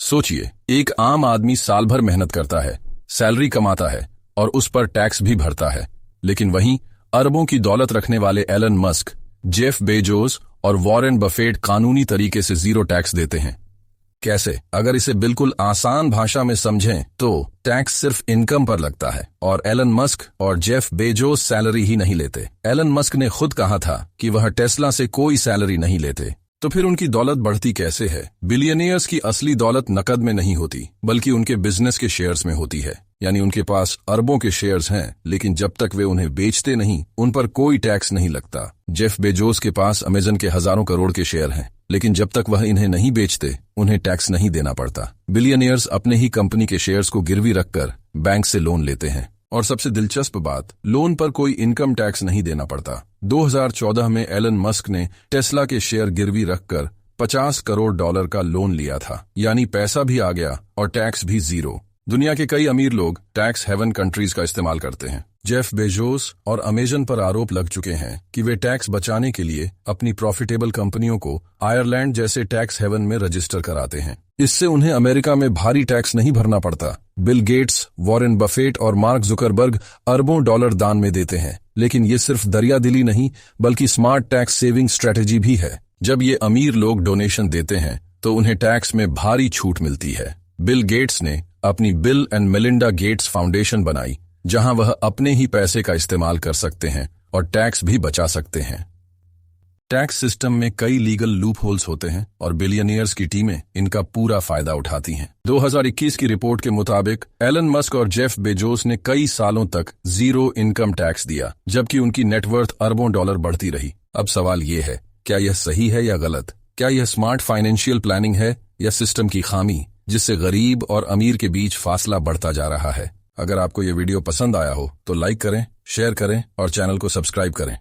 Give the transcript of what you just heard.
सोचिए, एक आम आदमी साल भर मेहनत करता है, सैलरी कमाता है और उस पर टैक्स भी भरता है, लेकिन वहीं अरबों की दौलत रखने वाले एलन मस्क, जेफ बेजोस और वॉरेन बफेट कानूनी तरीके से जीरो टैक्स देते हैं। कैसे? अगर इसे बिल्कुल आसान भाषा में समझें तो टैक्स सिर्फ इनकम पर लगता है और एलन मस्क और जेफ बेजोस सैलरी ही नहीं लेते। एलन मस्क ने खुद कहा था कि वह टेस्ला से कोई सैलरी नहीं लेते, तो फिर उनकी दौलत बढ़ती कैसे है? बिलियनियर्स की असली दौलत नकद में नहीं होती, बल्कि उनके बिजनेस के शेयर्स में होती है। यानी उनके पास अरबों के शेयर्स हैं, लेकिन जब तक वे उन्हें बेचते नहीं, उन पर कोई टैक्स नहीं लगता। जेफ बेजोस के पास अमेजन के हजारों करोड़ के शेयर हैं, लेकिन जब तक वह इन्हें नहीं बेचते, उन्हें टैक्स नहीं देना पड़ता। बिलियनियर्स अपने ही कंपनी के शेयर्स को गिरवी रखकर बैंक से लोन लेते हैं, और सबसे दिलचस्प बात, लोन पर कोई इनकम टैक्स नहीं देना पड़ता। 2014 में एलन मस्क ने टेस्ला के शेयर गिरवी रखकर $50 करोड़ का लोन लिया था, यानी पैसा भी आ गया और टैक्स भी जीरो। दुनिया के कई अमीर लोग टैक्स हेवन कंट्रीज का इस्तेमाल करते हैं। जेफ बेजोस और अमेजन पर आरोप लग चुके हैं कि वे टैक्स बचाने के लिए अपनी प्रॉफिटेबल कंपनियों को आयरलैंड जैसे टैक्स हेवन में रजिस्टर कराते हैं। इससे उन्हें अमेरिका में भारी टैक्स नहीं भरना पड़ता। बिल गेट्स, वॉरेन बफेट और मार्क जुकरबर्ग अरबों डॉलर दान में देते हैं, लेकिन ये सिर्फ दरियादिली नहीं, बल्कि स्मार्ट टैक्स सेविंग स्ट्रेटेजी भी है। जब ये अमीर लोग डोनेशन देते हैं तो उन्हें टैक्स में भारी छूट मिलती है। बिल गेट्स ने अपनी bill and Melinda Gates foundation बनाई, जहां वह अपने ही पैसे का इस्तेमाल कर सकते हैं और टैक्स भी बचा सकते हैं। टैक्स सिस्टम में कई लीगल लूप होल्स होते हैं और बिलियनियर्स की टीमें इनका पूरा फायदा उठाती हैं। 2021 की रिपोर्ट के मुताबिक एलन मस्क और जेफ बेजोस ने कई सालों तक जीरो इनकम टैक्स दिया, जबकि उनकी नेटवर्थ अरबों डॉलर बढ़ती रही। अब सवाल ये है, क्या यह सही है या गलत? क्या यह स्मार्ट फाइनेंशियल प्लानिंग है या सिस्टम की खामी, जिससे गरीब और अमीर के बीच फासला बढ़ता जा रहा है? अगर आपको ये वीडियो पसंद आया हो तो लाइक करें, शेयर करें और चैनल को सब्सक्राइब करें।